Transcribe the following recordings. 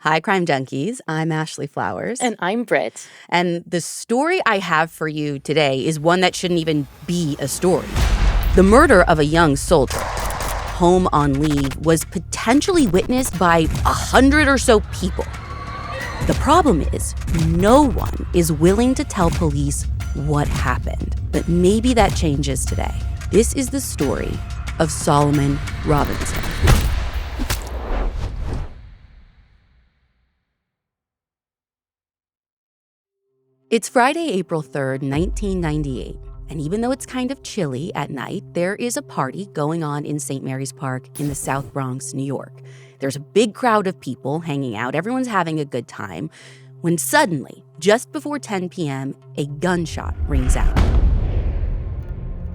Hi, Crime Junkies. I'm Ashley Flowers. And I'm Britt. And the story I have for you today is one that shouldn't even be a story. The murder of a young soldier, home on leave, was potentially witnessed by 100 or so people. The problem is, no one is willing to tell police what happened. But maybe that changes today. This is the story of Solomon Robinson. It's Friday, April 3rd, 1998, and even though it's kind of chilly at night, there is a party going on in St. Mary's Park in the South Bronx, New York. There's a big crowd of people hanging out, everyone's having a good time, when suddenly, just before 10 p.m., a gunshot rings out.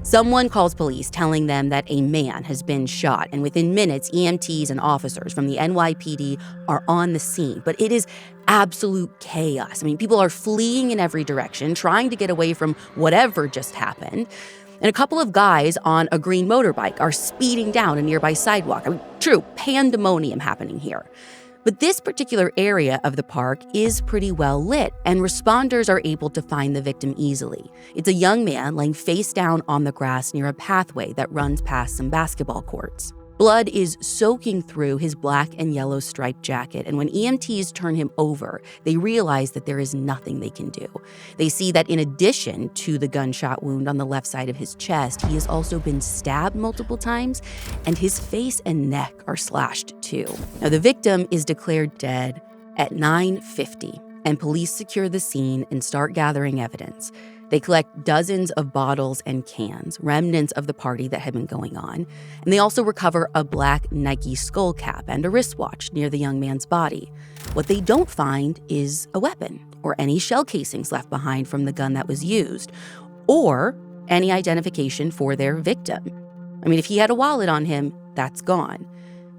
Someone calls police telling them that a man has been shot, and within minutes, EMTs and officers from the NYPD are on the scene. But it is absolute chaos. I mean, people are fleeing in every direction, trying to get away from whatever just happened. And a couple of guys on a green motorbike are speeding down a nearby sidewalk. I mean, true, pandemonium happening here. But this particular area of the park is pretty well lit, and responders are able to find the victim easily. It's a young man laying face down on the grass near a pathway that runs past some basketball courts. Blood is soaking through his black and yellow striped jacket, and when EMTs turn him over, they realize that there is nothing they can do. They see that in addition to the gunshot wound on the left side of his chest, he has also been stabbed multiple times, and his face and neck are slashed too. Now, the victim is declared dead at 9:50, and police secure the scene and start gathering evidence. They collect dozens of bottles and cans, remnants of the party that had been going on, and they also recover a black Nike skull cap and a wristwatch near the young man's body. What they don't find is a weapon or any shell casings left behind from the gun that was used, or any identification for their victim. I mean, if he had a wallet on him, that's gone.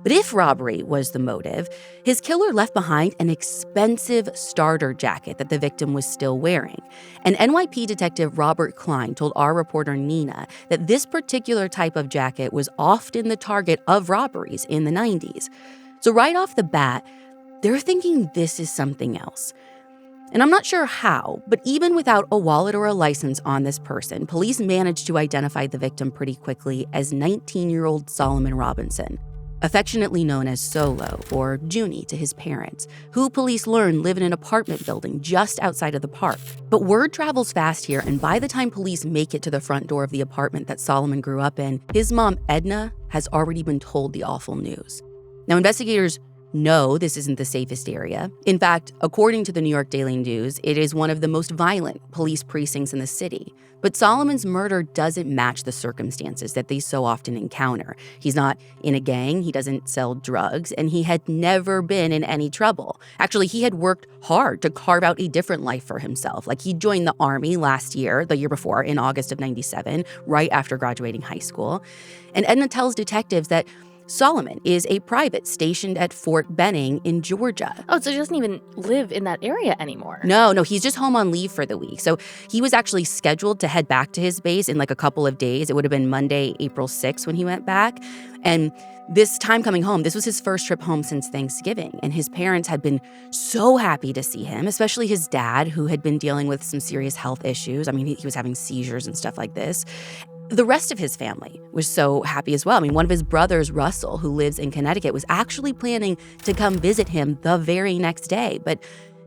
But if robbery was the motive, his killer left behind an expensive starter jacket that the victim was still wearing. And NYPD detective Robert Klein told our reporter Nina that this particular type of jacket was often the target of robberies in the 90s. So right off the bat, they're thinking this is something else. And I'm not sure how, but even without a wallet or a license on this person, police managed to identify the victim pretty quickly as 19-year-old Solomon Robinson, affectionately known as Solo, or Junkie to his parents, who police learn live in an apartment building just outside of the park. But word travels fast here, and by the time police make it to the front door of the apartment that Solomon grew up in, his mom, Edna, has already been told the awful news. Now, investigators know this isn't the safest area. In fact, according to the New York Daily News, it is one of the most violent police precincts in the city. But Solomon's murder doesn't match the circumstances that they so often encounter. He's not in a gang, he doesn't sell drugs, and he had never been in any trouble. Actually, he had worked hard to carve out a different life for himself. Like, he joined the Army the year before, in August of 97, right after graduating high school. And Edna tells detectives that Solomon is a private stationed at Fort Benning in Georgia. Oh, so he doesn't even live in that area anymore. No, he's just home on leave for the week. So he was actually scheduled to head back to his base in like a couple of days. It would have been Monday, April 6th when he went back. And this time coming home, this was his first trip home since Thanksgiving. And his parents had been so happy to see him, especially his dad, who had been dealing with some serious health issues. I mean, he was having seizures and stuff like this. The rest of his family was so happy as well. I mean, one of his brothers, Russell, who lives in Connecticut, was actually planning to come visit him the very next day. But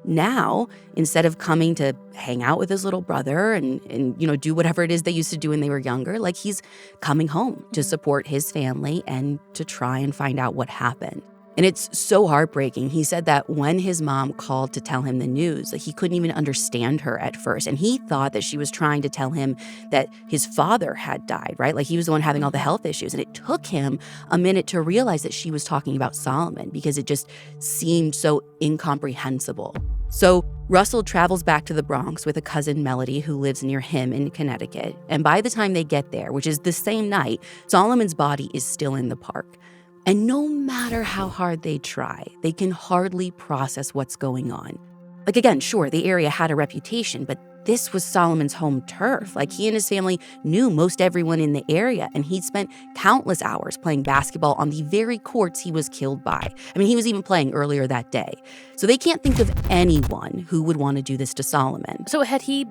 now, instead of coming to hang out with his little brother and do whatever it is they used to do when they were younger, like, he's coming home to support his family and to try and find out what happened. And it's so heartbreaking. He said that when his mom called to tell him the news, that he couldn't even understand her at first. And he thought that she was trying to tell him that his father had died, right? Like, he was the one having all the health issues. And it took him a minute to realize that she was talking about Solomon, because it just seemed so incomprehensible. So Russell travels back to the Bronx with a cousin, Melody, who lives near him in Connecticut. And by the time they get there, which is the same night, Solomon's body is still in the park. And no matter how hard they try, they can hardly process what's going on. Like, again, sure, the area had a reputation, but this was Solomon's home turf. Like, he and his family knew most everyone in the area, and he'd spent countless hours playing basketball on the very courts he was killed by. I mean, he was even playing earlier that day. So they can't think of anyone who would want to do this to Solomon. So had he,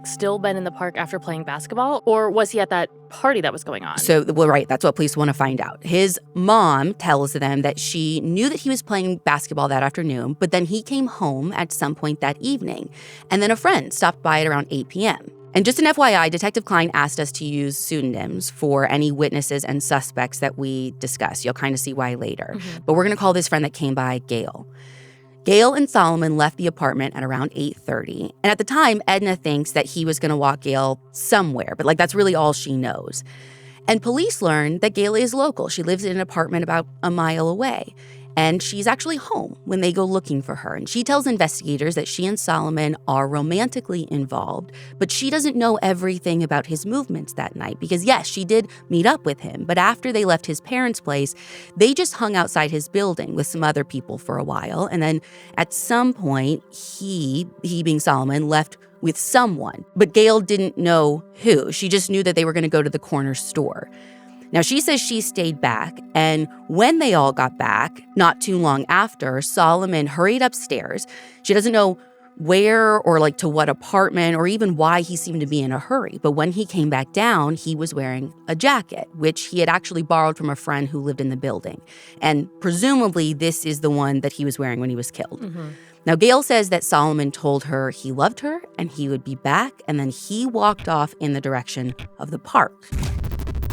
still been in the park after playing basketball? Or was he at that party that was going on? So, well, right, that's what police want to find out. His mom tells them that she knew that he was playing basketball that afternoon, but then he came home at some point that evening. And then a friend stopped by at around 8 p.m. And just an FYI, Detective Klein asked us to use pseudonyms for any witnesses and suspects that we discuss. You'll kind of see why later. But we're going to call this friend that came by Gail. Gail and Solomon left the apartment at around 8:30. And at the time, Edna thinks that he was going to walk Gail somewhere, but that's really all she knows. And police learned that Gail is local. She lives in an apartment about a mile away. And she's actually home when they go looking for her. And she tells investigators that she and Solomon are romantically involved, but she doesn't know everything about his movements that night because, yes, she did meet up with him. But after they left his parents' place, they just hung outside his building with some other people for a while. And then at some point, he being Solomon, left with someone. But Gail didn't know who. She just knew that they were going to go to the corner store. Now, she says she stayed back, and when they all got back, not too long after, Solomon hurried upstairs. She doesn't know where or to what apartment or even why he seemed to be in a hurry. But when he came back down, he was wearing a jacket, which he had actually borrowed from a friend who lived in the building. And presumably, this is the one that he was wearing when he was killed. Now, Gail says that Solomon told her he loved her and he would be back, and then he walked off in the direction of the park.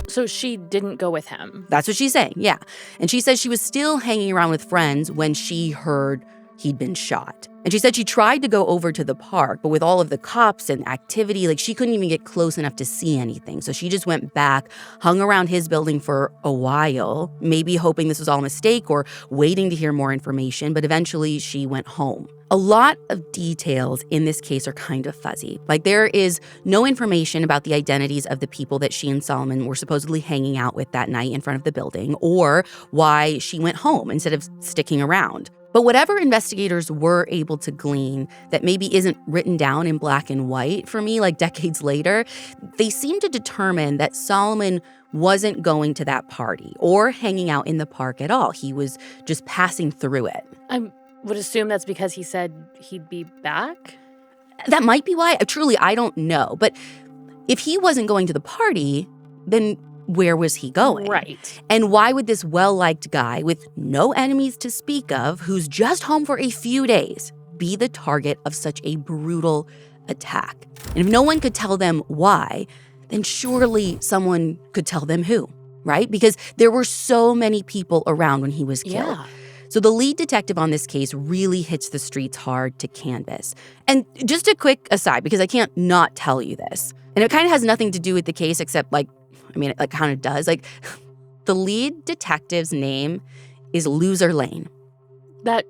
So she didn't go with him? That's what she's saying, yeah. And she says she was still hanging around with friends when she heard he'd been shot. And she said she tried to go over to the park, but with all of the cops and activity, she couldn't even get close enough to see anything. So she just went back, hung around his building for a while, maybe hoping this was all a mistake or waiting to hear more information, but eventually she went home. A lot of details in this case are kind of fuzzy. There is no information about the identities of the people that she and Solomon were supposedly hanging out with that night in front of the building, or why she went home instead of sticking around. But whatever investigators were able to glean that maybe isn't written down in black and white for me, decades later, they seem to determine that Solomon wasn't going to that party or hanging out in the park at all. He was just passing through it. I would assume that's because he said he'd be back? That might be why. Truly, I don't know. But if he wasn't going to the party, then where was he going? Right. And why would this well-liked guy with no enemies to speak of, who's just home for a few days, be the target of such a brutal attack? And if no one could tell them why, then surely someone could tell them who, right? Because there were so many people around when he was killed. Yeah. So the lead detective on this case really hits the streets hard to canvass. And just a quick aside, because I can't not tell you this, and it kind of has nothing to do with the case except it kind of does. The lead detective's name is Loser Lane. That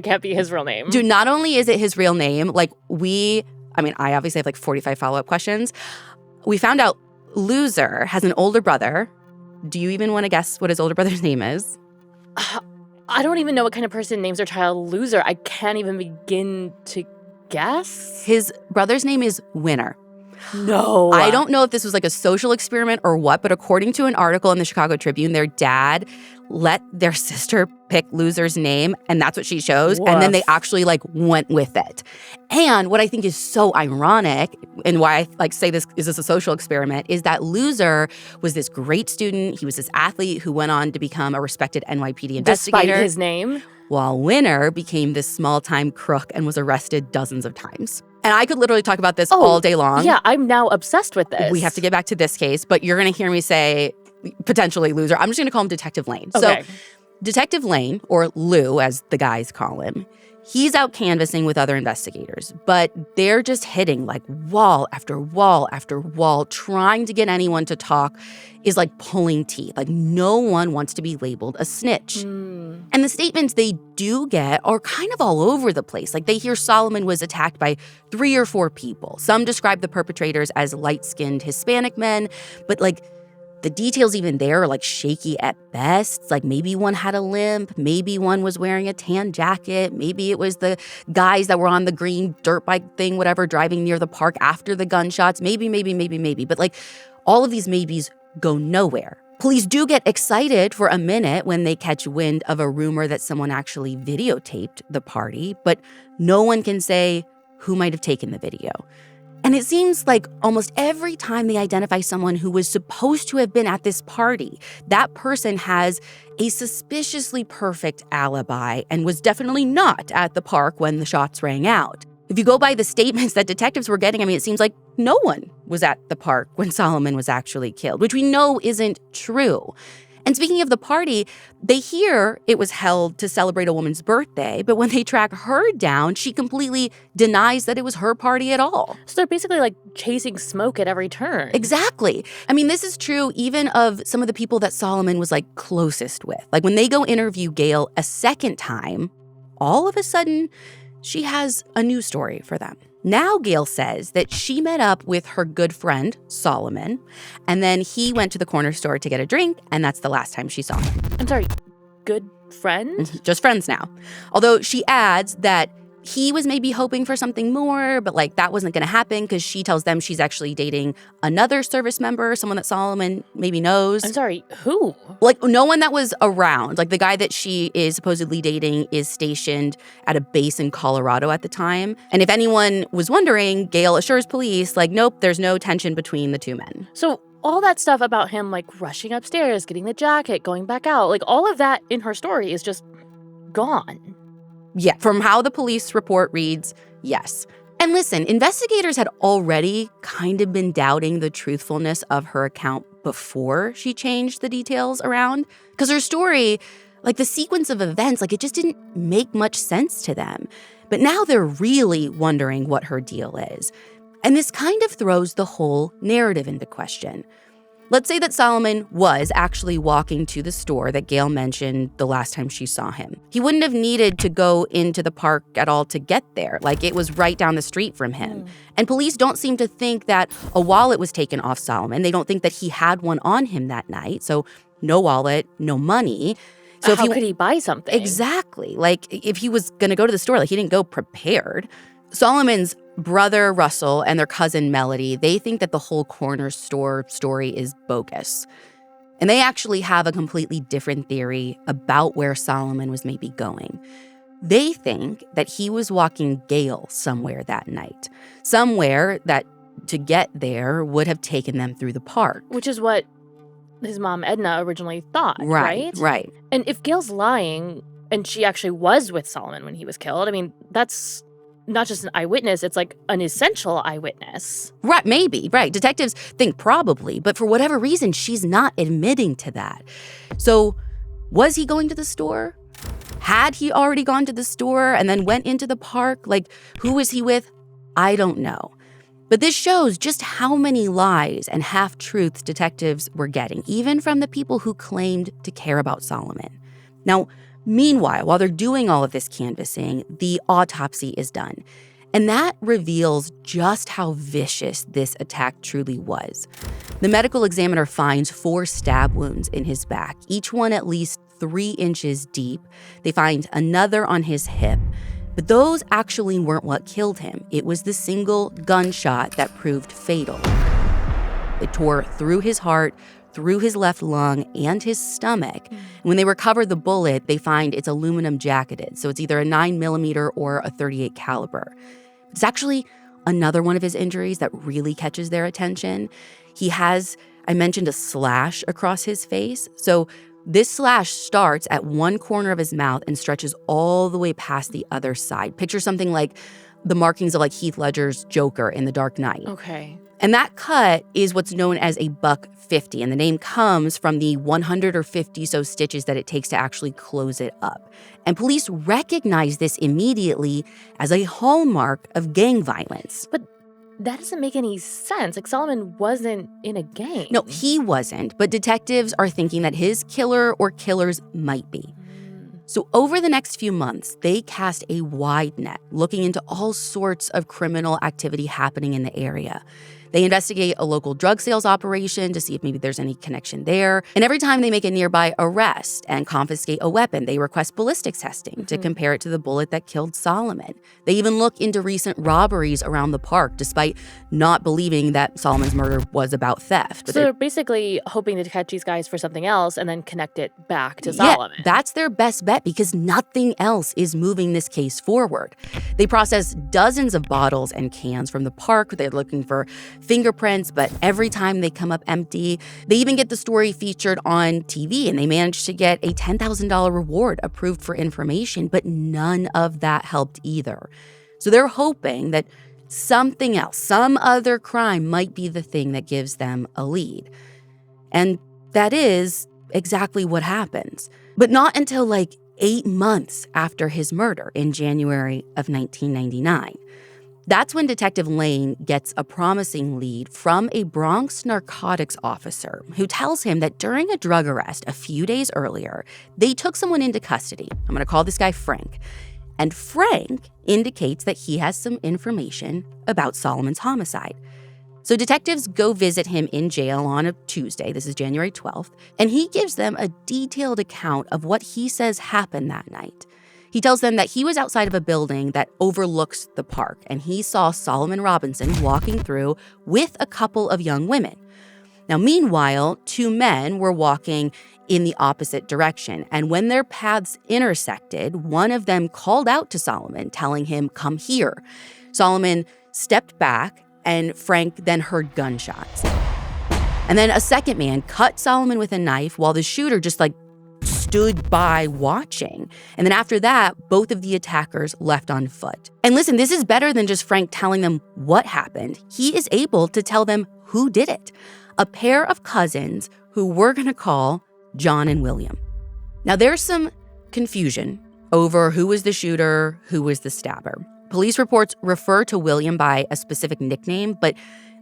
can't be his real name. Dude, not only is it his real name, I obviously have 45 follow-up questions. We found out Loser has an older brother. Do you even want to guess what his older brother's name is? I don't even know what kind of person names their child Loser. I can't even begin to guess. His brother's name is Winner. No. I don't know if this was a social experiment or what, but according to an article in the Chicago Tribune, their dad let their sister pick Loser's name, and that's what she chose. Woof. And then they actually went with it. And what I think is so ironic, and why I say this is a social experiment, is that Loser was this great student. He was this athlete who went on to become a respected NYPD investigator. Despite his name? While Winner became this small-time crook and was arrested dozens of times. And I could literally talk about this all day long. Yeah, I'm now obsessed with this. We have to get back to this case, but you're going to hear me say potentially Loser. I'm just going to call him Detective Lane. Okay. So Detective Lane, or Lou as the guys call him, he's out canvassing with other investigators, but they're just hitting wall after wall after wall. Trying to get anyone to talk is pulling teeth. No one wants to be labeled a snitch. And the statements they do get are kind of all over the place. They hear Solomon was attacked by 3 or 4 people. Some describe the perpetrators as light-skinned Hispanic men, but The details even there are like shaky at best. It's like maybe one had a limp, maybe one was wearing a tan jacket, maybe it was the guys that were on the green dirt bike thing, whatever, driving near the park after the gunshots. Maybe. But like all of these maybes go nowhere. Police do get excited for a minute when they catch wind of a rumor that someone actually videotaped the party, but no one can say who might have taken the video. And it seems like almost every time they identify someone who was supposed to have been at this party, that person has a suspiciously perfect alibi and was definitely not at the park when the shots rang out. If you go by the statements that detectives were getting, it seems like no one was at the park when Solomon was actually killed, which we know isn't true. And speaking of the party, they hear it was held to celebrate a woman's birthday, but when they track her down, she completely denies that it was her party at all. So they're basically like chasing smoke at every turn. Exactly. This is true even of some of the people that Solomon was like closest with. Like when they go interview Gail a second time, all of a sudden, she has a new story for them. Now Gail says that she met up with her good friend, Solomon, and then he went to the corner store to get a drink, and that's the last time she saw him. I'm sorry, good friend? Just friends now. Although she adds that he was maybe hoping for something more, but like that wasn't going to happen because she tells them she's actually dating another service member, someone that Solomon maybe knows. I'm sorry, who? Like no one that was around. Like the guy that she is supposedly dating is stationed at a base in Colorado at the time. And if anyone was wondering, Gail assures police, like, nope, there's no tension between the two men. So all that stuff about him like rushing upstairs, getting the jacket, going back out, like all of that in her story is just gone. Yeah, from how the police report reads, yes. And listen, investigators had already kind of been doubting the truthfulness of her account before she changed the details around. Because her story, like the sequence of events, like it just didn't make much sense to them. But now they're really wondering what her deal is. And this kind of throws the whole narrative into question. Let's say that Solomon was actually walking to the store that Gail mentioned the last time she saw him. He wouldn't have needed to go into the park at all to get there. Like it was right down the street from him. And police don't seem to think that a wallet was taken off Solomon. They don't think that he had one on him that night. So no wallet, no money. So How could he buy something? Exactly. Like if he was going to go to the store, like he didn't go prepared. Solomon's brother, Russell, and their cousin, Melody, they think that the whole corner store story is bogus. And they actually have a completely different theory about where Solomon was maybe going. They think that he was walking Gail somewhere that night, somewhere that to get there would have taken them through the park. Which is what his mom, Edna, originally thought, right? Right. And if Gail's lying and she actually was with Solomon when he was killed, that's not just an eyewitness, it's like an essential eyewitness. Right, maybe, right. Detectives think probably, but for whatever reason, she's not admitting to that. So was he going to the store? Had he already gone to the store and then went into the park? Like, who was he with? I don't know. But this shows just how many lies and half-truths detectives were getting, even from the people who claimed to care about Solomon. Now, meanwhile, while they're doing all of this canvassing, the autopsy is done. And that reveals just how vicious this attack truly was. The medical examiner finds 4 stab wounds in his back, each one at least 3 inches deep. They find another on his hip. But those actually weren't what killed him. It was the single gunshot that proved fatal. It tore through his heart, through his left lung and his stomach. When they recover the bullet, they find it's aluminum jacketed, so it's either a 9mm or a .38 caliber. It's actually another one of his injuries that really catches their attention. He has, I mentioned, a slash across his face. So this slash starts at one corner of his mouth and stretches all the way past the other side. Picture something like the markings of like Heath Ledger's Joker in The Dark Knight. Okay. And that cut is what's known as a buck 50, and the name comes from the 100 or 50 so stitches that it takes to actually close it up. And police recognize this immediately as a hallmark of gang violence. But that doesn't make any sense. Like, Solomon wasn't in a gang. No, he wasn't, but detectives are thinking that his killer or killers might be. So over the next few months, they cast a wide net, looking into all sorts of criminal activity happening in the area. They investigate a local drug sales operation to see if maybe there's any connection there. And every time they make a nearby arrest and confiscate a weapon, they request ballistics testing to compare it to the bullet that killed Solomon. They even look into recent robberies around the park, despite not believing that Solomon's murder was about theft. So they're basically hoping to catch these guys for something else and then connect it back to Solomon. That's their best bet because nothing else is moving this case forward. They process dozens of bottles and cans from the park. They're looking for fingerprints, but every time they come up empty. They even get the story featured on TV, and they manage to get a $10,000 reward approved for information, but none of that helped either. So they're hoping that something else, some other crime might be the thing that gives them a lead. And that is exactly what happens. But not until 8 months after his murder in January of 1999. That's when Detective Lane gets a promising lead from a Bronx narcotics officer who tells him that during a drug arrest a few days earlier, they took someone into custody. I'm going to call this guy Frank. And Frank indicates that he has some information about Solomon's homicide. So detectives go visit him in jail on a Tuesday, this is January 12th, and he gives them a detailed account of what he says happened that night. He tells them that he was outside of a building that overlooks the park, and he saw Solomon Robinson walking through with a couple of young women. Now, meanwhile, two men were walking in the opposite direction, and when their paths intersected, one of them called out to Solomon, telling him, "Come here." Solomon stepped back, and Frank then heard gunshots. And then a second man cut Solomon with a knife while the shooter just stood by watching. And then after that, both of the attackers left on foot. And listen, this is better than just Frank telling them what happened. He is able to tell them who did it. A pair of cousins who we're going to call John and William. Now, there's some confusion over who was the shooter, who was the stabber. Police reports refer to William by a specific nickname, but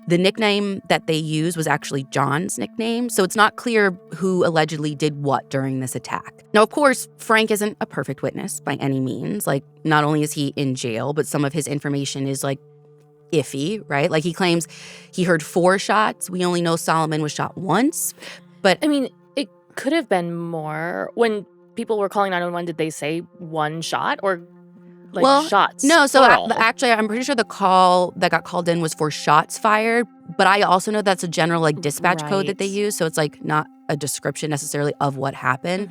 the nickname that they used was actually John's nickname, so it's not clear who allegedly did what during this attack. Now, of course, Frank isn't a perfect witness by any means. Not only is he in jail, but some of his information is, iffy, right? He claims he heard 4 shots. We only know Solomon was shot once, but... I mean, it could have been more. When people were calling 911, did they say 1 shot or... shots? No, so plural? actually, I'm pretty sure the call that got called in was for shots fired, but I also know that's a general dispatch code that they use, so it's not a description necessarily of what happened,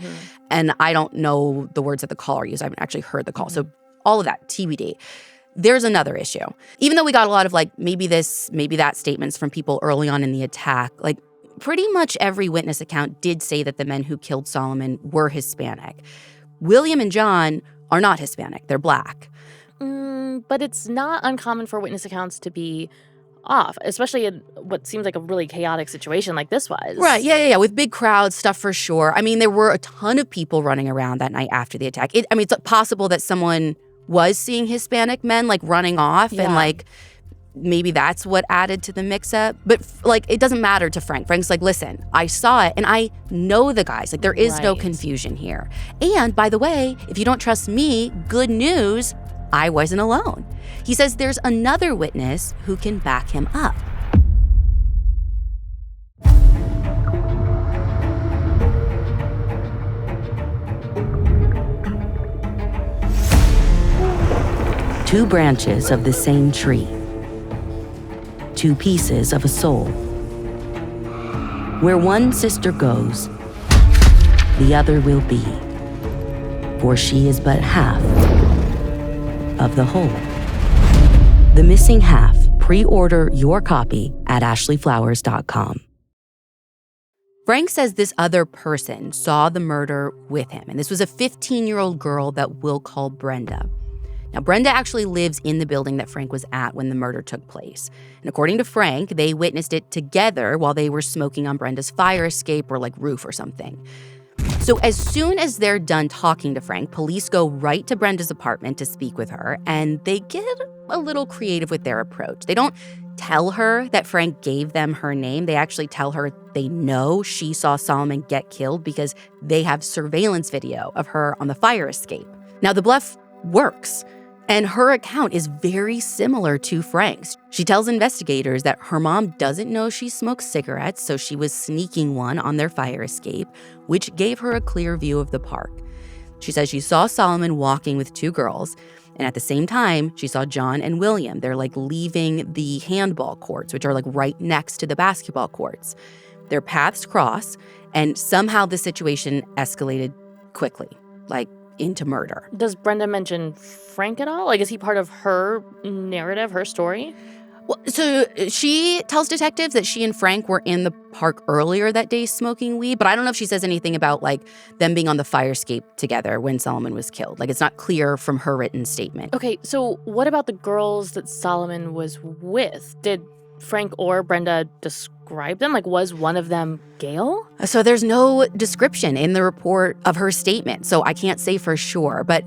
and I don't know the words that the caller used. I haven't actually heard the call, so all of that, TBD. There's another issue. Even though we got a lot of maybe this, maybe that statements from people early on in the attack, pretty much every witness account did say that the men who killed Solomon were Hispanic. William and John are not Hispanic. They're Black. But it's not uncommon for witness accounts to be off, especially in what seems like a really chaotic situation like this was. Right, yeah. With big crowds, stuff for sure. I mean, there were a ton of people running around that night after the attack. It's possible that someone was seeing Hispanic men, running off, and, maybe that's what added to the mix-up. But, it doesn't matter to Frank. Frank's listen, I saw it, and I know the guys. There is no confusion here. And, by the way, if you don't trust me, good news, I wasn't alone. He says there's another witness who can back him up. Two branches of the same tree. Two pieces of a soul. Where one sister goes, the other will be, for she is but half of the whole. The Missing Half. Pre-order your copy at ashleyflowers.com. Frank says this other person saw the murder with him, and this was a 15-year-old girl that we'll call Brenda. Now, Brenda actually lives in the building that Frank was at when the murder took place. And according to Frank, they witnessed it together while they were smoking on Brenda's fire escape or roof or something. So as soon as they're done talking to Frank, police go right to Brenda's apartment to speak with her, and they get a little creative with their approach. They don't tell her that Frank gave them her name. They actually tell her they know she saw Solomon get killed because they have surveillance video of her on the fire escape. Now, the bluff works. And her account is very similar to Frank's. She tells investigators that her mom doesn't know she smokes cigarettes, so she was sneaking one on their fire escape, which gave her a clear view of the park. She says she saw Solomon walking with two girls, and at the same time, she saw John and William. They're leaving the handball courts, which are right next to the basketball courts. Their paths cross, and somehow the situation escalated quickly, into murder. Does Brenda mention Frank at all? Is he part of her narrative, her story? Well, so she tells detectives that she and Frank were in the park earlier that day smoking weed, but I don't know if she says anything about them being on the fire escape together when Solomon was killed. It's not clear from her written statement. Okay, so what about the girls that Solomon was with? Did Frank or Brenda describe them? Was one of them Gail? So there's no description in the report of her statement, so I can't say for sure. But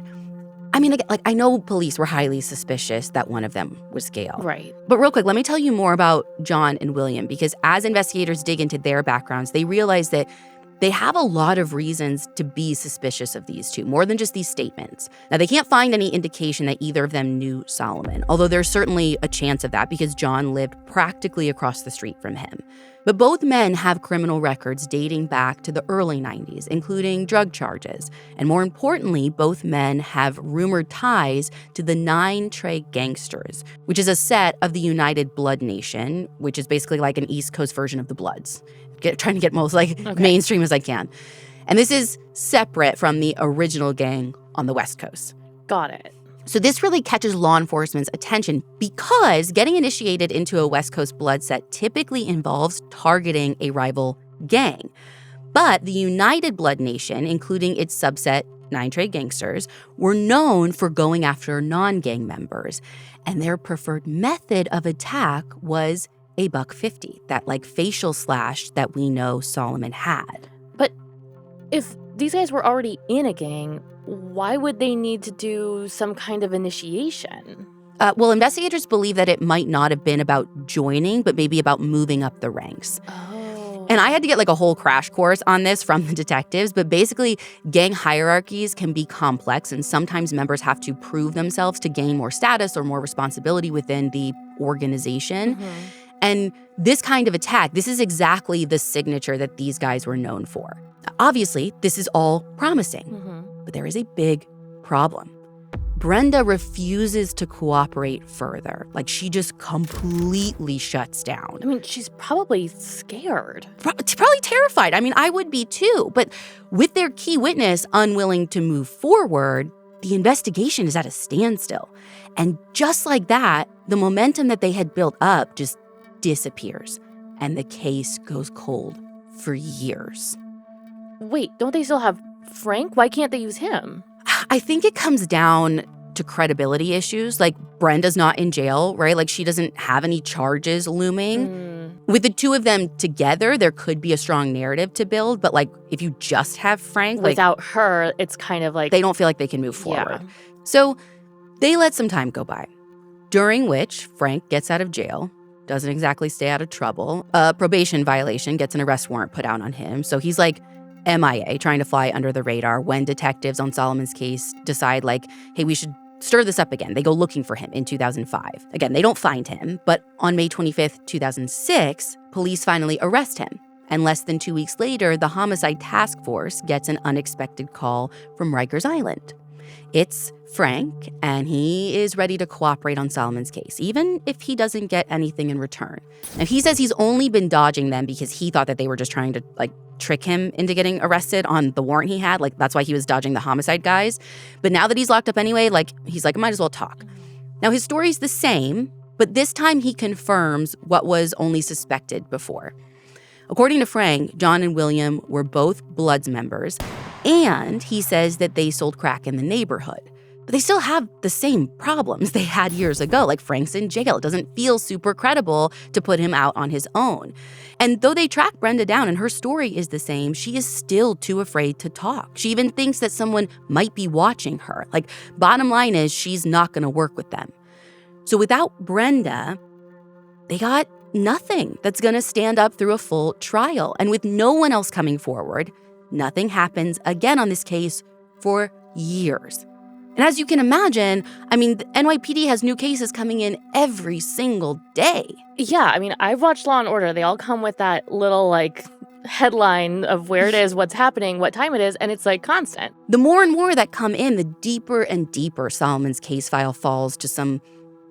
I mean, I know police were highly suspicious that one of them was Gail. Right. But real quick, let me tell you more about John and William, because as investigators dig into their backgrounds, they realize that they have a lot of reasons to be suspicious of these two, more than just these statements. Now, they can't find any indication that either of them knew Solomon, although there's certainly a chance of that because John lived practically across the street from him. But both men have criminal records dating back to the early 90s, including drug charges. And more importantly, both men have rumored ties to the 9 Trey Gangsters, which is a set of the United Blood Nation, which is basically an East Coast version of the Bloods. Trying to get most mainstream as I can. And this is separate from the original gang on the West Coast. Got it. So this really catches law enforcement's attention because getting initiated into a West Coast blood set typically involves targeting a rival gang. But the United Blood Nation, including its subset, 9 Trey Gangsters, were known for going after non-gang members. And their preferred method of attack was a $150, that facial slash that we know Solomon had. But if these guys were already in a gang, why would they need to do some kind of initiation? Well, investigators believe that it might not have been about joining, but maybe about moving up the ranks. Oh. And I had to get a whole crash course on this from the detectives, but basically gang hierarchies can be complex and sometimes members have to prove themselves to gain more status or more responsibility within the organization. Mm-hmm. And this kind of attack, this is exactly the signature that these guys were known for. Obviously, this is all promising, but there is a big problem. Brenda refuses to cooperate further. She just completely shuts down. I mean, she's probably scared. Probably terrified. I mean, I would be too. But with their key witness unwilling to move forward, the investigation is at a standstill. And just like that, the momentum that they had built up just disappears. And the case goes cold for years. Wait, don't they still have Frank? Why can't they use him? I think it comes down to credibility issues. Brenda's not in jail, right? She doesn't have any charges looming. With the two of them together, there could be a strong narrative to build. But if you just have Frank, without her, it's kind of they don't feel like they can move forward. Yeah. So they let some time go by, during which Frank gets out of jail. Doesn't exactly stay out of trouble. A probation violation gets an arrest warrant put out on him. So he's MIA, trying to fly under the radar when detectives on Solomon's case decide hey, we should stir this up again. They go looking for him in 2005. Again, they don't find him, but on May 25th, 2006, police finally arrest him. And less than 2 weeks later, the Homicide Task Force gets an unexpected call from Rikers Island. It's Frank, and he is ready to cooperate on Solomon's case, even if he doesn't get anything in return. Now, he says he's only been dodging them because he thought that they were just trying to, trick him into getting arrested on the warrant he had. That's why he was dodging the homicide guys. But now that he's locked up anyway, he's I might as well talk. Now, his story's the same, but this time he confirms what was only suspected before. According to Frank, John and William were both Bloods members, and he says that they sold crack in the neighborhood. But they still have the same problems they had years ago. Frank's in jail. It doesn't feel super credible to put him out on his own. And though they track Brenda down and her story is the same, she is still too afraid to talk. She even thinks that someone might be watching her. Bottom line is, she's not going to work with them. So without Brenda, they got nothing that's going to stand up through a full trial. And with no one else coming forward, nothing happens again on this case for years. And as you can imagine, I mean, the NYPD has new cases coming in every single day. Yeah, I mean, I've watched Law & Order. They all come with that little, like, headline of where it is, what's happening, what time it is, and it's, like, constant. The more and more that come in, the deeper and deeper Solomon's case file falls to some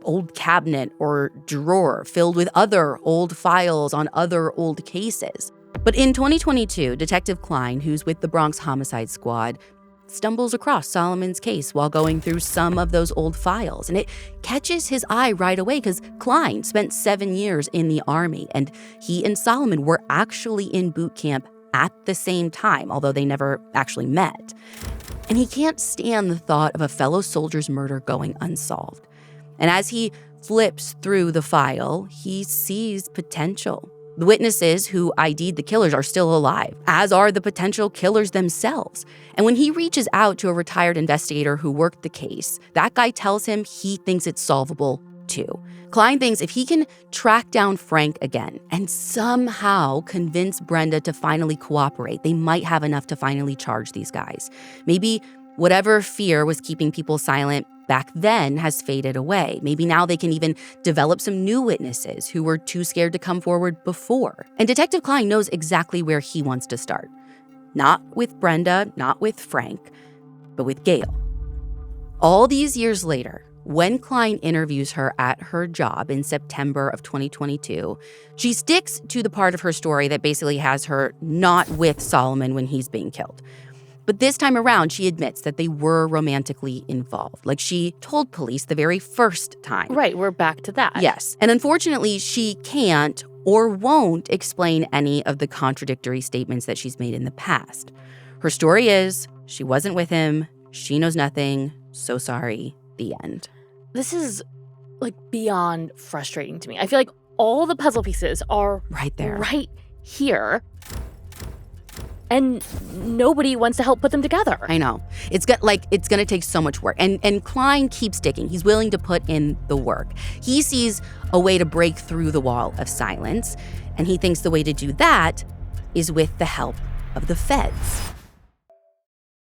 old cabinet or drawer filled with other old files on other old cases. But in 2022, Detective Klein, who's with the Bronx Homicide Squad, stumbles across Solomon's case while going through some of those old files. And it catches his eye right away because Klein spent 7 years in the Army, and he and Solomon were actually in boot camp at the same time, although they never actually met. And he can't stand the thought of a fellow soldier's murder going unsolved. And as he flips through the file, he sees potential. The witnesses who ID'd the killers are still alive, as are the potential killers themselves. And when he reaches out to a retired investigator who worked the case, that guy tells him he thinks it's solvable too. Klein thinks if he can track down Frank again and somehow convince Brenda to finally cooperate, they might have enough to finally charge these guys. Maybe whatever fear was keeping people silent back then has faded away. Maybe now they can even develop some new witnesses who were too scared to come forward before. And Detective Klein knows exactly where he wants to start. Not with Brenda, not with Frank, but with Gail. All these years later, when Klein interviews her at her job in September of 2022, she sticks to the part of her story that basically has her not with Solomon when he's being killed. But this time around, she admits that they were romantically involved, like she told police the very first time. Right, we're back to that. Yes. And unfortunately, she can't or won't explain any of the contradictory statements that she's made in the past. Her story is, she wasn't with him, she knows nothing, so sorry, the end. This is, like, beyond frustrating to me. I feel like all the puzzle pieces are right there, right here. And nobody wants to help put them together. I know. It's going to take so much work. And Klein keeps digging. He's willing to put in the work. He sees a way to break through the wall of silence, and he thinks the way to do that is with the help of the feds.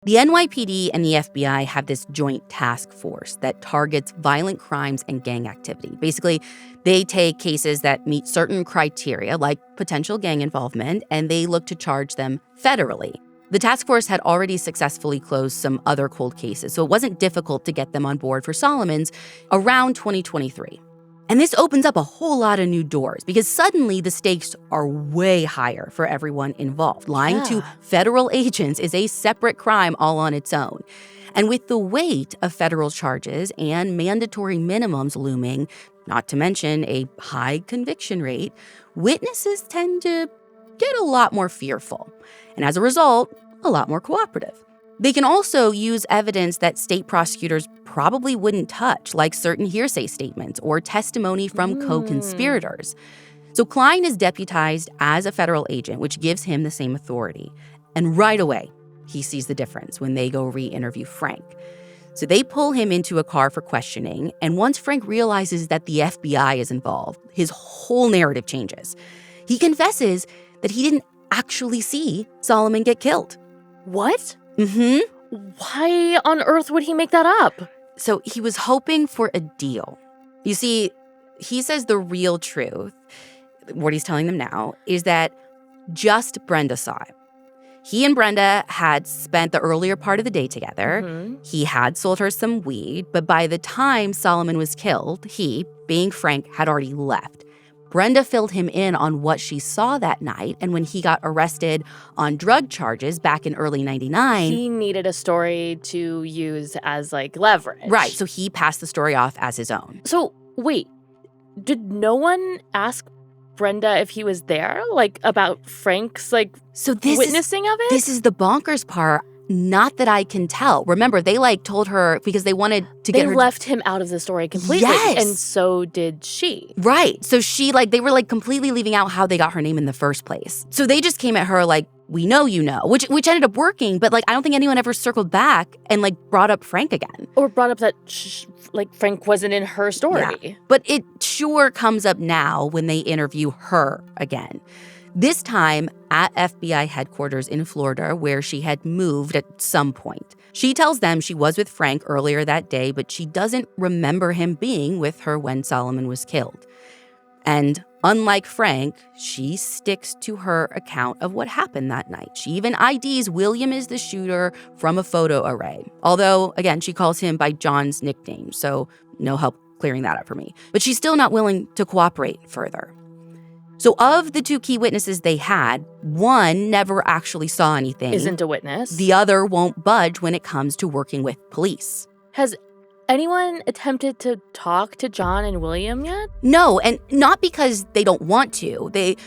The NYPD and the FBI have this joint task force that targets violent crimes and gang activity. Basically, they take cases that meet certain criteria, like potential gang involvement, and they look to charge them federally. The task force had already successfully closed some other cold cases, so it wasn't difficult to get them on board for Solomon's around 2023. And this opens up a whole lot of new doors because suddenly the stakes are way higher for everyone involved. Lying to federal agents is a separate crime all on its own. And with the weight of federal charges and mandatory minimums looming, not to mention a high conviction rate, witnesses tend to get a lot more fearful. And as a result, a lot more cooperative. They can also use evidence that state prosecutors probably wouldn't touch, like certain hearsay statements or testimony from co-conspirators. So Klein is deputized as a federal agent, which gives him the same authority. And right away, he sees the difference when they go re-interview Frank. So they pull him into a car for questioning, and once Frank realizes that the FBI is involved, his whole narrative changes. He confesses that he didn't actually see Solomon get killed. What? Mm-hmm. Why on earth would he make that up? So he was hoping for a deal. You see, he says the real truth, what he's telling them now, is that just Brenda saw it. He and Brenda had spent the earlier part of the day together. Mm-hmm. He had sold her some weed, but by the time Solomon was killed, he, being Frank, had already left. Brenda filled him in on what she saw that night, and when he got arrested on drug charges back in early 99... He needed a story to use as, like, leverage. Right, so he passed the story off as his own. So, wait, did no one ask Brenda if he was there? Like, about Frank's, like, witnessing of it? This is the bonkers part. Not that I can tell. Remember, they, like, told her because they wanted to get her... They left him out of the story completely. Yes. And so did she. Right. So she, like, they were, like, completely leaving out how they got her name in the first place. So they just came at her like, we know you know, which ended up working. But, like, I don't think anyone ever circled back and, like, brought up Frank again. Or brought up that, Frank wasn't in her story. Yeah. But it sure comes up now when they interview her again. This time at FBI headquarters in Florida, where she had moved at some point. She tells them she was with Frank earlier that day, but she doesn't remember him being with her when Solomon was killed. And unlike Frank, she sticks to her account of what happened that night. She even IDs William as the shooter from a photo array. Although, again, she calls him by John's nickname, so no help clearing that up for me. But she's still not willing to cooperate further. So of the two key witnesses they had, one never actually saw anything. Isn't a witness. The other won't budge when it comes to working with police. Has anyone attempted to talk to John and William yet? No, and not because they don't want to. They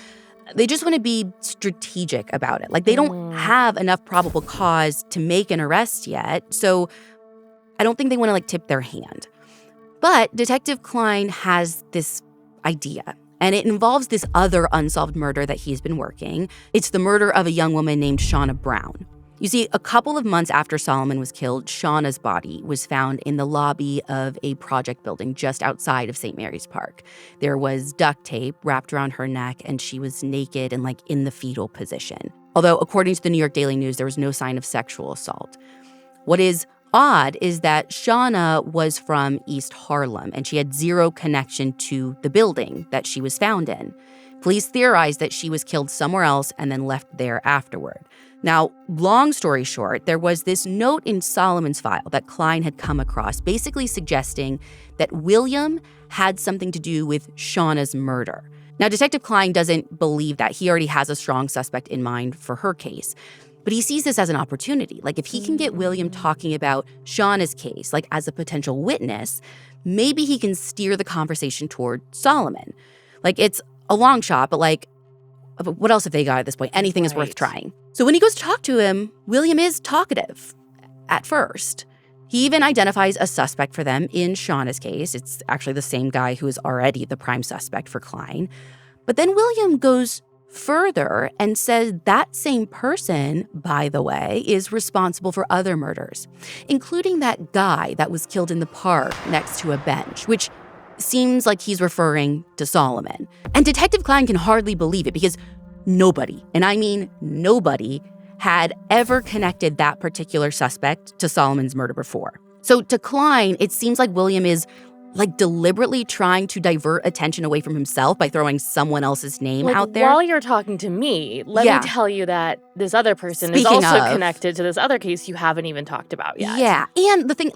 just want to be strategic about it. Like, they don't have enough probable cause to make an arrest yet, so I don't think they want to, tip their hand. But Detective Klein has this idea, and it involves this other unsolved murder that he's been working. It's the murder of a young woman named Shauna Brown. You see, a couple of months after Solomon was killed, Shauna's body was found in the lobby of a project building just outside of St. Mary's Park. There was duct tape wrapped around her neck, and she was naked and in the fetal position. Although, according to the New York Daily News, there was no sign of sexual assault. What is odd is that Shauna was from East Harlem, and she had zero connection to the building that she was found in. Police theorized that she was killed somewhere else and then left there afterward. Now, long story short, there was this note in Solomon's file that Klein had come across, basically suggesting that William had something to do with Shauna's murder. Now, Detective Klein doesn't believe that. He already has a strong suspect in mind for her case. But he sees this as an opportunity. If he can get William talking about Shauna's case, as a potential witness, maybe he can steer the conversation toward Solomon. It's a long shot, but what else have they got at this point? Anything is worth trying. So when he goes to talk to him, William is talkative at first. He even identifies a suspect for them in Shauna's case. It's actually the same guy who is already the prime suspect for Klein. But then William goes further and says that same person, by the way, is responsible for other murders, including that guy that was killed in the park next to a bench, which seems like he's referring to Solomon. And Detective Klein can hardly believe it because nobody, and I mean nobody, had ever connected that particular suspect to Solomon's murder before. So to Klein, it seems like William is deliberately trying to divert attention away from himself by throwing someone else's name out there. While you're talking to me, let me tell you that this other person is also connected to this other case you haven't even talked about yet. Yeah, and the thing,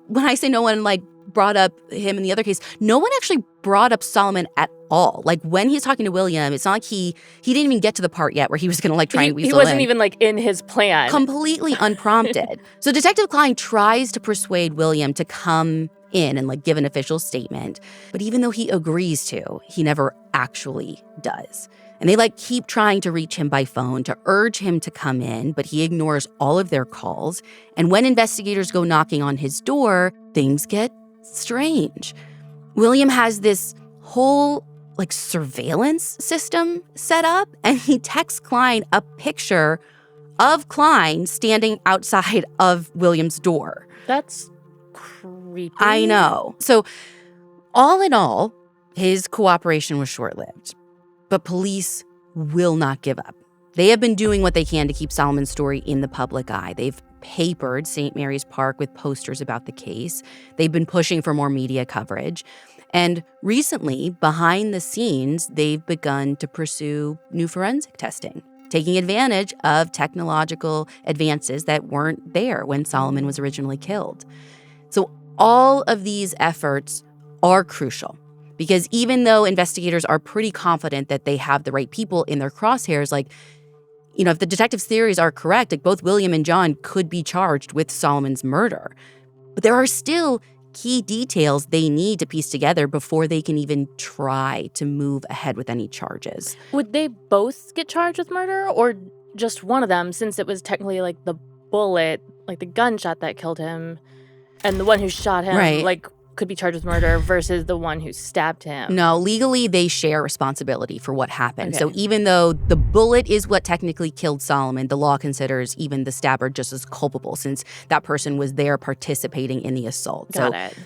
when I say no one, brought up him in the other case, no one actually brought up Solomon at all. When he's talking to William, it's not like he didn't even get to the part yet where he was going to try and weasel in. He wasn't even in his plan. Completely unprompted. So Detective Klein tries to persuade William to come in and give an official statement. But even though he agrees to, he never actually does. And they keep trying to reach him by phone to urge him to come in, but he ignores all of their calls. And when investigators go knocking on his door, things get strange. William has this whole surveillance system set up, and he texts Klein a picture of Klein standing outside of William's door. That's creepy. I know. So all in all, his cooperation was short-lived, but police will not give up. They have been doing what they can to keep Solomon's story in the public eye. They've papered St. Mary's Park with posters about the case. They've been pushing for more media coverage. And recently, behind the scenes, they've begun to pursue new forensic testing, taking advantage of technological advances that weren't there when Solomon was originally killed. So all of these efforts are crucial because even though investigators are pretty confident that they have the right people in their crosshairs, if the detectives' theories are correct, both William and John could be charged with Solomon's murder. But there are still key details they need to piece together before they can even try to move ahead with any charges. Would they both get charged with murder or just one of them, since it was technically the bullet, the gunshot that killed him, and the one who shot him, could be charged with murder versus the one who stabbed him? No, legally they share responsibility for what happened. Okay. So even though the bullet is what technically killed Solomon, the law considers even the stabber just as culpable since that person was there participating in the assault. Got it.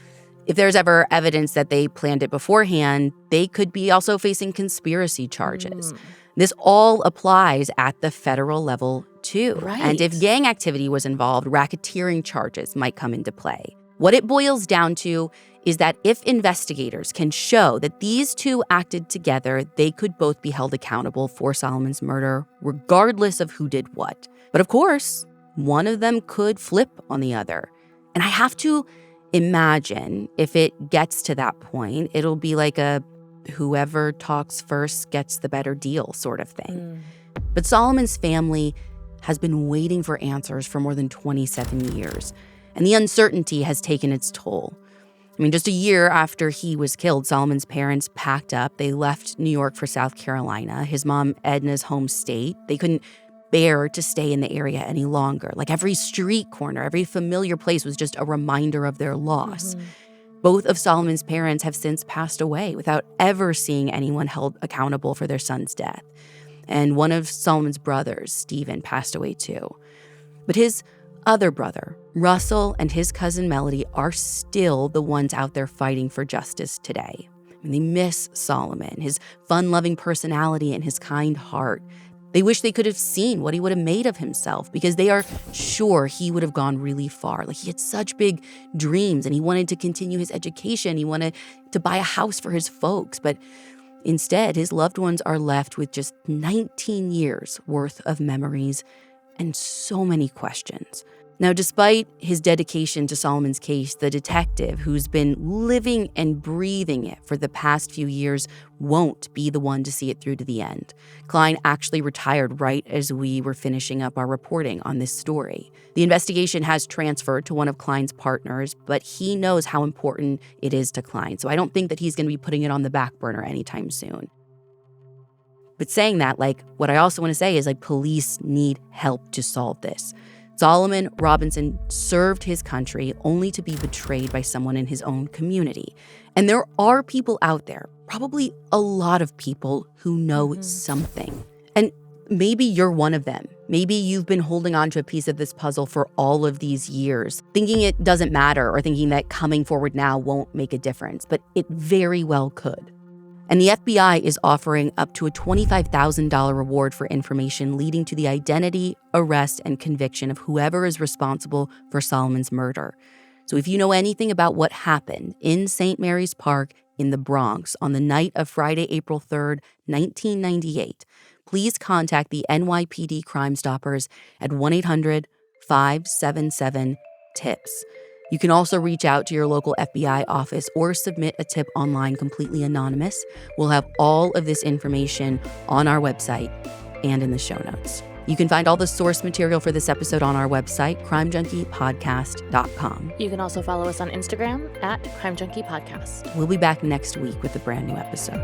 If there's ever evidence that they planned it beforehand, they could be also facing conspiracy charges. This all applies at the federal level too. Right. And if gang activity was involved, racketeering charges might come into play. What it boils down to is that if investigators can show that these two acted together, they could both be held accountable for Solomon's murder, regardless of who did what. But of course, one of them could flip on the other. And I have to imagine if it gets to that point, it'll be like a whoever talks first gets the better deal sort of thing. But Solomon's family has been waiting for answers for more than 27 years, and the uncertainty has taken its toll. I mean, just a year after he was killed, Solomon's parents packed up. They left New York for South Carolina, his mom Edna's home state. They couldn't bear to stay in the area any longer. Like every street corner, every familiar place was just a reminder of their loss. Both of Solomon's parents have since passed away without ever seeing anyone held accountable for their son's death. And one of Solomon's brothers, Stephen, passed away too. But his other brother, Russell, and his cousin Melody are still the ones out there fighting for justice today. And they miss Solomon, his fun-loving personality and his kind heart. They wish they could have seen what he would have made of himself because they are sure he would have gone really far. Like he had such big dreams and he wanted to continue his education. He wanted to buy a house for his folks. But instead, his loved ones are left with just 19 years worth of memories and so many questions. Now, despite his dedication to Solomon's case, the detective who's been living and breathing it for the past few years won't be the one to see it through to the end. Klein actually retired right as we were finishing up our reporting on this story. The investigation has transferred to one of Klein's partners, but he knows how important it is to Klein, so I don't think that he's going to be putting it on the back burner anytime soon. But saying that, what I also want to say is, police need help to solve this. Solomon Robinson served his country only to be betrayed by someone in his own community. And there are people out there, probably a lot of people, who know something. And maybe you're one of them. Maybe you've been holding on to a piece of this puzzle for all of these years, thinking it doesn't matter or thinking that coming forward now won't make a difference, but it very well could. And the FBI is offering up to a $25,000 reward for information leading to the identity, arrest, and conviction of whoever is responsible for Solomon's murder. So if you know anything about what happened in St. Mary's Park in the Bronx on the night of Friday, April 3rd, 1998, please contact the NYPD Crime Stoppers at 1-800-577-TIPS. You can also reach out to your local FBI office or submit a tip online completely anonymous. We'll have all of this information on our website and in the show notes. You can find all the source material for this episode on our website, crimejunkiepodcast.com. You can also follow us on Instagram at crimejunkiepodcast. We'll be back next week with a brand new episode.